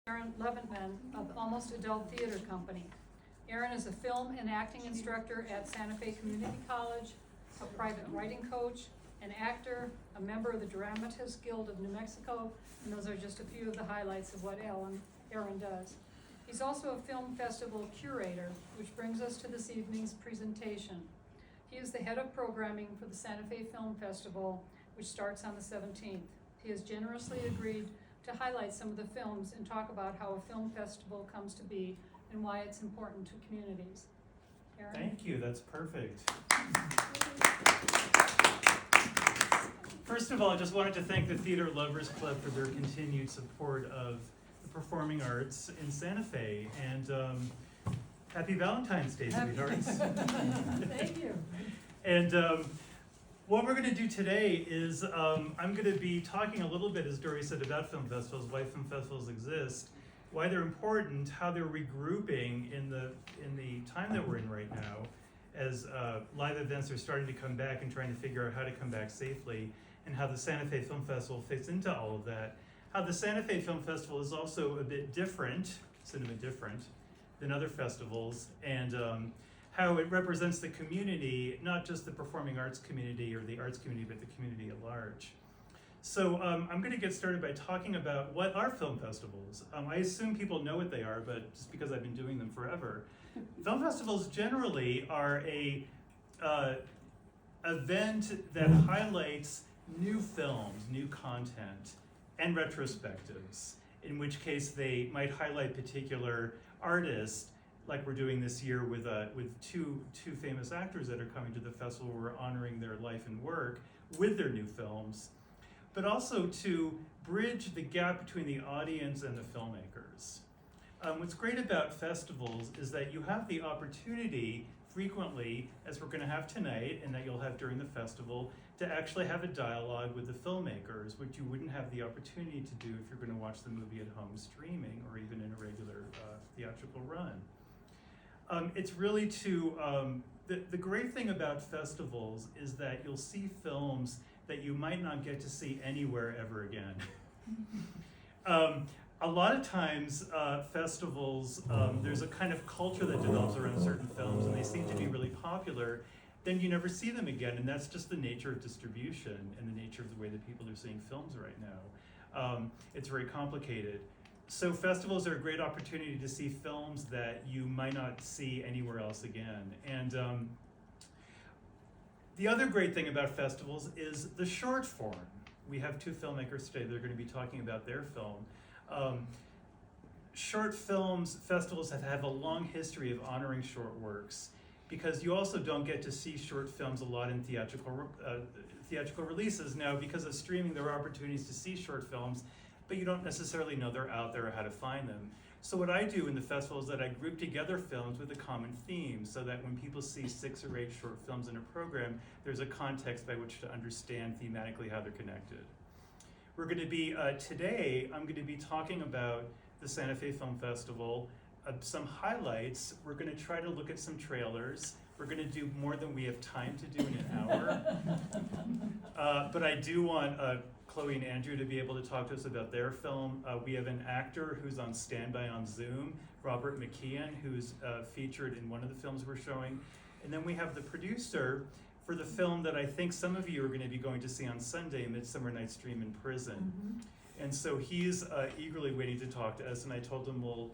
Aaron Leventman of Almost Adult Theater Company. Aaron is a film and acting instructor at Santa Fe Community College, a private writing coach, an actor, a member of the Dramatists Guild of New Mexico, and those are just a few of the highlights of what Aaron does. He's also a film festival curator, which brings us to this evening's presentation. He is the head of programming for the Santa Fe Film Festival, which starts on the 17th. He has generously agreed to highlight some of the films and talk about how a film festival comes to be and why it's important to communities. Aaron? Thank you, that's perfect. First of all, I just wanted to thank the Theater Lovers Club for their continued support of the performing arts in Santa Fe, and happy Valentine's Day, sweethearts. Thank you. And what we're going to do today is I'm going to be talking a little bit, as Dory said, about film festivals, why film festivals exist, why they're important, how they're regrouping in the time that we're in right now, as live events are starting to come back and trying to figure out how to come back safely, and how the Santa Fe Film Festival fits into all of that. How the Santa Fe Film Festival is also a bit different, cinema different, than other festivals, and how it represents the community, not just the performing arts community or the arts community, but the community at large. So I'm going to get started by talking about what are film festivals. I assume people know what they are, but just because I've been doing them forever. Film festivals generally are a event that highlights new films, new content, and retrospectives, in which case they might highlight particular artists, like we're doing this year with two famous actors that are coming to the festival. We're honoring their life and work with their new films, but also to bridge the gap between the audience and the filmmakers. What's great about festivals is that you have the opportunity frequently, as we're going to have tonight and that you'll have during the festival, to actually have a dialogue with the filmmakers, which you wouldn't have the opportunity to do if you're going to watch the movie at home streaming or even in a regular theatrical run. It's really the great thing about festivals is that you'll see films that you might not get to see anywhere ever again. A lot of times festivals, there's a kind of culture that develops around certain films and they seem to be really popular, then you never see them again, and that's just the nature of distribution and the nature of the way that people are seeing films right now. It's very complicated. So festivals are a great opportunity to see films that you might not see anywhere else again. And the other great thing about festivals is the short form. We have two filmmakers today that are going to be talking about their film. Short films, festivals have a long history of honoring short works, because you also don't get to see short films a lot in theatrical releases. Now, because of streaming, there are opportunities to see short films, but you don't necessarily know they're out there or how to find them. So what I do in the festival is that I group together films with a common theme, so that when people see 6 or 8 short films in a program, there's a context by which to understand thematically how they're connected. We're going to be, today, I'm going to be talking about the Santa Fe Film Festival, some highlights. We're going to try to look at some trailers. We're going to do more than we have time to do in an hour. But I do want Chloe and Andrew to be able to talk to us about their film. We have an actor who's on standby on Zoom, Robert McKeon, who's featured in one of the films we're showing. And then we have the producer for the film that I think some of you are going to be going to see on Sunday, Midsummer Night's Dream in Prison. Mm-hmm. And so he's eagerly waiting to talk to us, and I told him we'll,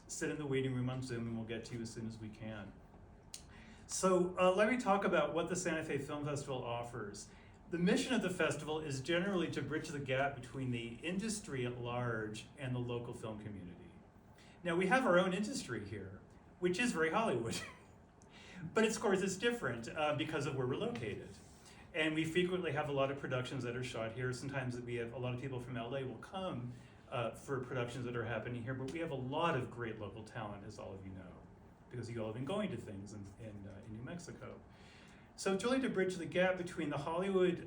sit in the waiting room on Zoom and we'll get to you as soon as we can. So let me talk about what the Santa Fe Film Festival offers. The mission of the festival is generally to bridge the gap between the industry at large and the local film community. Now, we have our own industry here, which is very Hollywood. But of course, it's different because of where we're located. And we frequently have a lot of productions that are shot here. Sometimes we have a lot of people from LA will come for productions that are happening here, but we have a lot of great local talent, as all of you know, because you all have been going to things in New Mexico. So it's really to bridge the gap between the Hollywood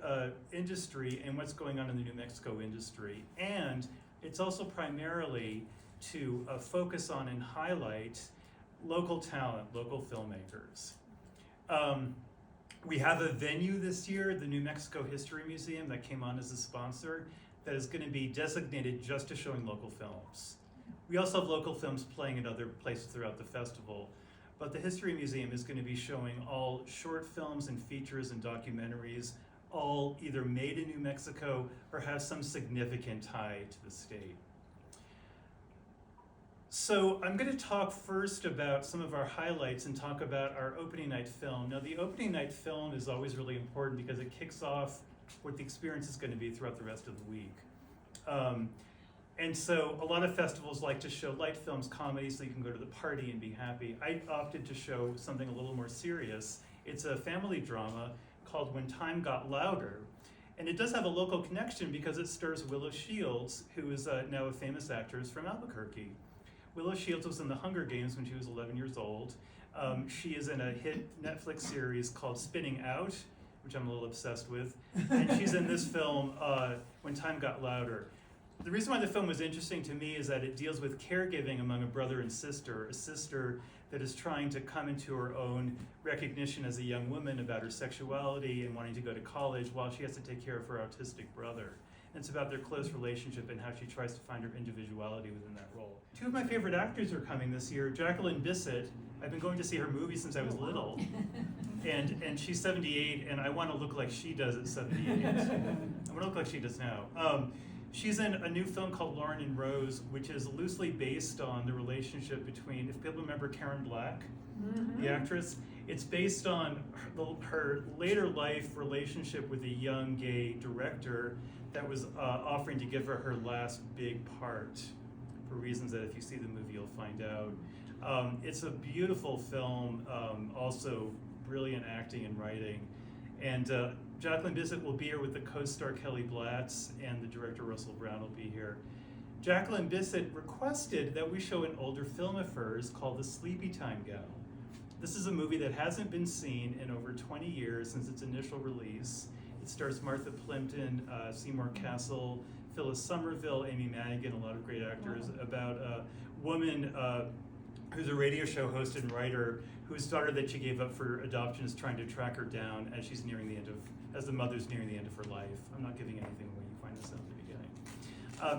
industry and what's going on in the New Mexico industry. And it's also primarily to focus on and highlight local talent, local filmmakers. We have a venue this year, the New Mexico History Museum, that came on as a sponsor. that is going to be designated just to showing local films. We also have local films playing in other places throughout the festival, but the History Museum is going to be showing all short films and features and documentaries, all either made in New Mexico or have some significant tie to the state. So I'm going to talk first about some of our highlights and talk about our opening night film. Now, the opening night film is always really important because it kicks off what the experience is going to be throughout the rest of the week. And so a lot of festivals like to show light films, comedies, so you can go to the party and be happy. I opted to show something a little more serious. It's a family drama called When Time Got Louder. And it does have a local connection because it stars Willow Shields, who is now a famous actress from Albuquerque. Willow Shields was in the Hunger Games when she was 11 years old. She is in a hit Netflix series called Spinning Out, which I'm a little obsessed with. And she's in this film, When Time Got Louder. The reason why the film was interesting to me is that it deals with caregiving among a brother and sister, a sister that is trying to come into her own recognition as a young woman about her sexuality and wanting to go to college while she has to take care of her autistic brother. It's about their close relationship and how she tries to find her individuality within that role. Two of my favorite actors are coming this year. Jacqueline Bisset, I've been going to see her movies since I was little. And she's 78, and I want to look like she does at 78. I want to look like she does now. She's in a new film called Lauren and Rose, which is loosely based on the relationship between, if people remember Karen Black, the actress, it's based on her later life relationship with a young gay director that was offering to give her last big part for reasons that if you see the movie you'll find out. It's a beautiful film, also brilliant acting and writing. And Jacqueline Bisset will be here with the co-star Kelly Blatz, and the director Russell Brown will be here. Jacqueline Bisset requested that we show an older film of hers called The Sleepy Time Gal. This is a movie that hasn't been seen in over 20 years since its initial release. It stars Martha Plimpton, Seymour Cassel, Phyllis Somerville, Amy Madigan, a lot of great actors, about a woman who's a radio show host and writer whose daughter that she gave up for adoption is trying to track her down as she's nearing the end of, as the mother's nearing the end of her life. I'm not giving anything away, you find this out at the beginning.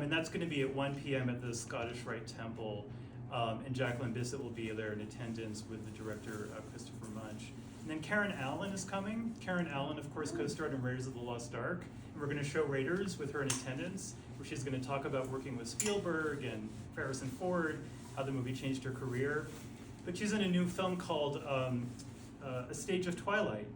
And that's going to be at 1 p.m. at the Scottish Rite Temple. And Jacqueline Bisset will be there in attendance with the director, Christopher Munch. And then Karen Allen is coming. Karen Allen, of course, co-starred in Raiders of the Lost Ark. And we're going to show Raiders with her in attendance, where she's going to talk about working with Spielberg and Harrison Ford, how the movie changed her career. But she's in a new film called A Stage of Twilight,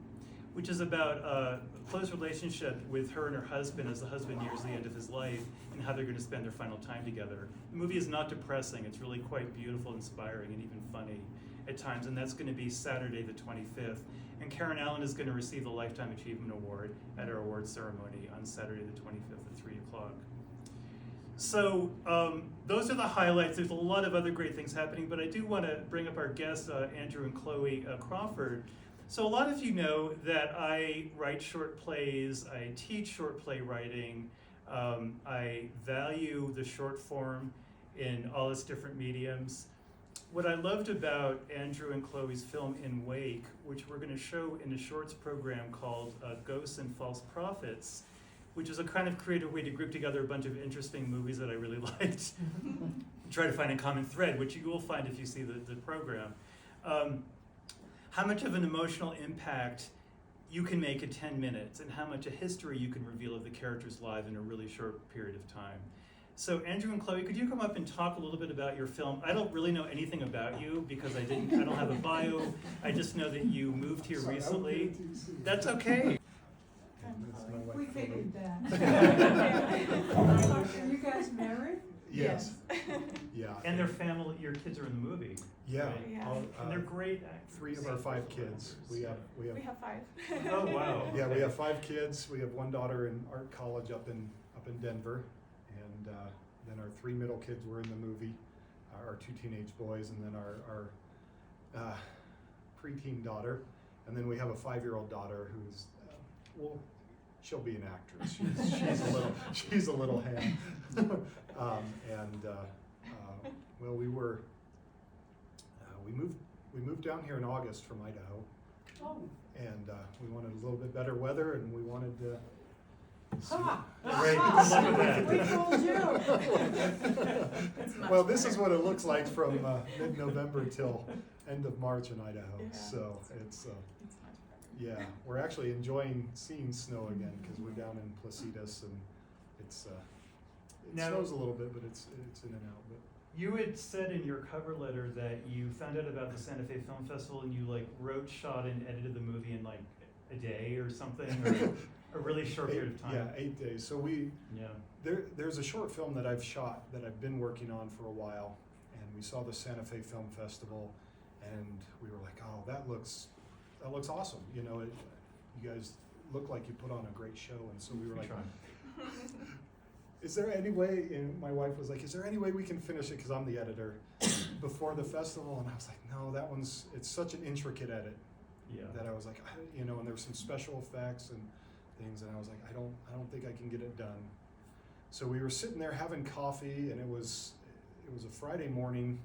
which is about a close relationship with her and her husband as the husband nears the end of his life and how they're going to spend their final time together. The movie is not depressing. It's really quite beautiful, inspiring, and even funny at times, and that's going to be Saturday the 25th. And Karen Allen is going to receive the Lifetime Achievement Award at our award ceremony on Saturday the 25th at 3 o'clock. So those are the highlights. There's a lot of other great things happening, but I do want to bring up our guests, Andrew and Chloe Crawford. So a lot of you know that I write short plays, I teach short play writing, I value the short form in all its different mediums. What I loved about Andrew and Chloe's film In Wake, which we're going to show in a shorts program called Ghosts and False Prophets, which is a kind of creative way to group together a bunch of interesting movies that I really liked, try to find a common thread, which you will find if you see the program. How much of an emotional impact you can make in 10 minutes, and how much a history you can reveal of the characters' lives in a really short period of time. So Andrew and Chloe, could you come up and talk a little bit about your film? I don't really know anything about you because I don't have a bio. I just know that you moved here recently. That's okay. We figured that. Are you guys married? Yes. Yeah. And their family, your kids are in the movie. Yeah. Right? Yeah. And they're great actors. 3 of our 5 kids. We have. We have 5. Oh wow. Yeah, we have 5 kids. We have 1 daughter in art college up in Denver, and then our 3 middle kids were in the movie. Our 2 teenage boys, and then our preteen daughter, and then we have a 5-year-old daughter who's well, she'll be an actress. She's a little ham. Well, we moved down here in August from Idaho. Oh. And we wanted a little bit better weather, and we wanted to Ha! Great, good luck with We that. told you. Well, this is what it looks like from mid-November till end of March in Idaho. Yeah. So it's It's much better. yeah, we're actually enjoying seeing snow again because we're down in Placitas and it's it Now- snows a little bit, but it's in and out. But You had said in your cover letter that you found out about the Santa Fe Film Festival and you like wrote, shot, and edited the movie in like a day or something, or a really short period of time. Yeah, 8 days. So Yeah. there's a short film that I've shot that I've been working on for a while, and we saw the Santa Fe Film Festival, and we were like, oh, that looks awesome. You know, you guys look like you put on a great show, and so we were like, is there any way, and my wife was like, is there any way we can finish it, because I'm the editor, before the festival? And I was like, no, it's such an intricate edit Yeah. that I was like, and there were some special effects and things, and I was like, I don't think I can get it done. So we were sitting there having coffee, and it was a Friday morning,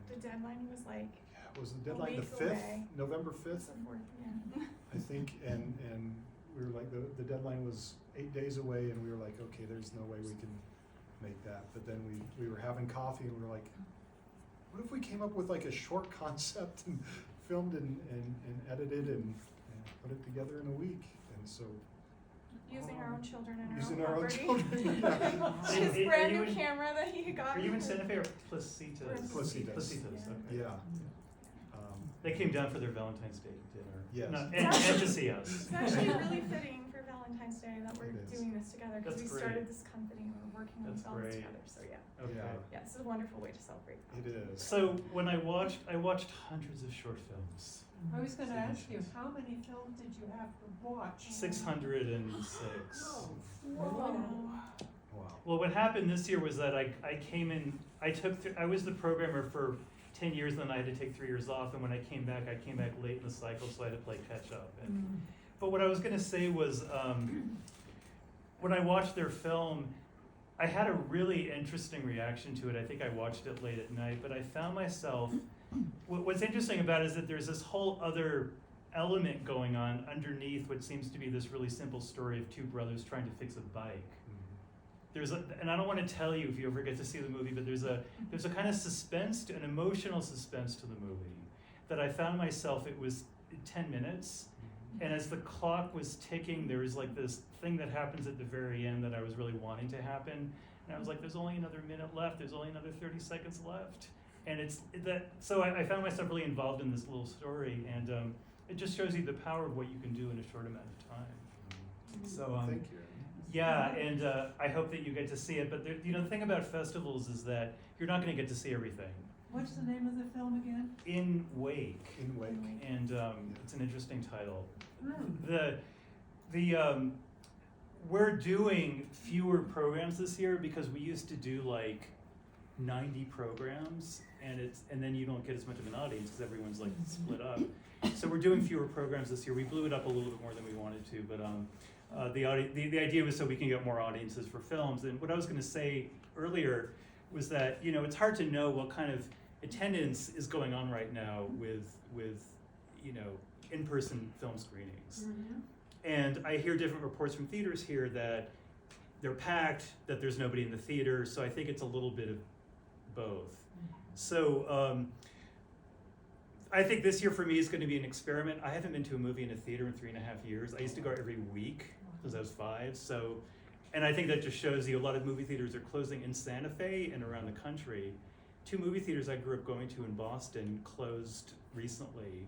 The and deadline was like was the deadline the week 5th, away. November 5th, yeah. I think, and we were like, the deadline was 8 days away, and we were like, okay, there's no way we can make that. But then we were having coffee, and we were like, what if we came up with like a short concept and filmed and edited and put it together in a week? And so Using our own children and using our our own own property. children, yeah. His Are brand you new in- camera that he got. Are you in for- Santa Fe or Placitas? We're in Placitas. Placitas, okay. Yeah. They came down for their Valentine's Day dinner. Yes. No, and to see us. It's actually really fitting for Valentine's Day that we're It is. doing this together because That's we great. started this company and we're working on That's films great. together. So yeah, Okay. Yeah. this is a wonderful way to celebrate. It is. So when I watched hundreds of short films. I was gonna ask you, how many films did you have to watch? 606. Whoa. Wow. Well, what happened this year was that I came in, I was the programmer for 10 years, and then I had to take 3 years off, and when I came back late in the cycle, so I had to play catch up. And, but what I was gonna say was, when I watched their film, I had a really interesting reaction to it. I think I watched it late at night, but I found myself, what's interesting about it is that there's this whole other element going on underneath what seems to be this really simple story of two brothers trying to fix a bike. And I don't want to tell you if you ever get to see the movie, but there's a kind of suspense, an emotional suspense to the movie that I found myself, it was 10 minutes, and as the clock was ticking, there was like this thing that happens at the very end that I was really wanting to happen, and I was like, there's only another minute left, there's only another 30 seconds left, and so I found myself really involved in this little story, and it just shows you the power of what you can do in a short amount of time. So Thank you. yeah, and I hope that you get to see it. But the thing about festivals is that you're not going to get to see everything. What's the name of the film again? In Wake, In Wake. and it's an interesting title. Hmm. We're doing fewer programs this year because we used to do like 90 programs, and then you don't get as much of an audience because everyone's like split up. So we're doing fewer programs this year. We blew it up a little bit more than we wanted to, but the idea was so we can get more audiences for films. And what I was going to say earlier was that it's hard to know what kind of attendance is going on right now with in-person film screenings. Mhm. And I hear different reports from theaters here that they're packed, that there's nobody in the theater. So I think it's a little bit of both. So I think this year for me is going to be an experiment. I haven't been to a movie in a theater in 3.5 years. I used to go every week since I was 5. So, and I think that just shows you a lot of movie theaters are closing in Santa Fe and around the country. 2 movie theaters I grew up going to in Boston closed recently.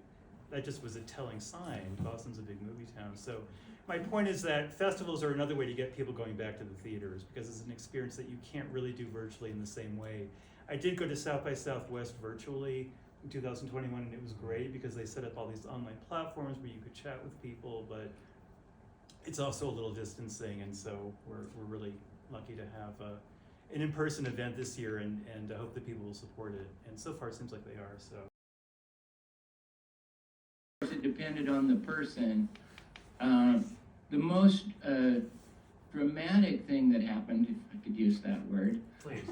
That just was a telling sign. Boston's a big movie town. So my point is that festivals are another way to get people going back to the theaters because it's an experience that you can't really do virtually in the same way. I did go to South by Southwest virtually in 2021, and it was great because they set up all these online platforms where you could chat with people, but it's also a little distancing, and so we're really lucky to have an in-person event this year, and I hope that people will support it, and so far it seems like they are. So it depended on the person. The most dramatic thing that happened, if I could use that word, please.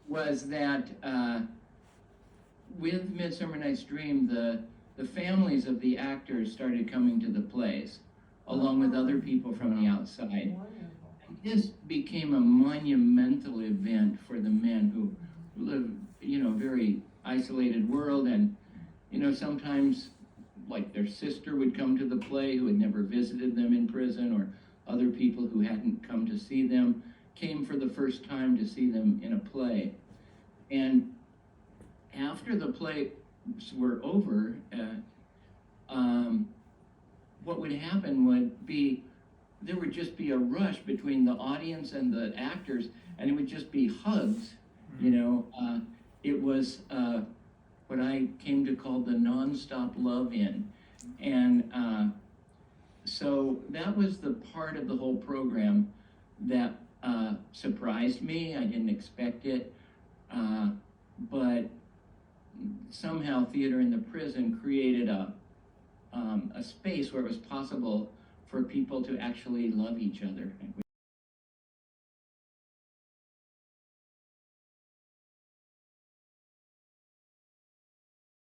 was that with Midsummer Night's Dream, the families of the actors started coming to the plays. along with other people from the outside. Wonderful. This became a monumental event for the men who live, you know, very isolated world, and, you know, sometimes like their sister would come to the play who had never visited them in prison, or other people who hadn't come to see them came for the first time to see them in a play. And after the plays were over, what would happen would be, there would just be a rush between the audience and the actors, and it would just be hugs, you know. It was what I came to call the nonstop love-in. And so that was the part of the whole program that surprised me. I didn't expect it. But somehow Theater in the Prison created a space where it was possible for people to actually love each other.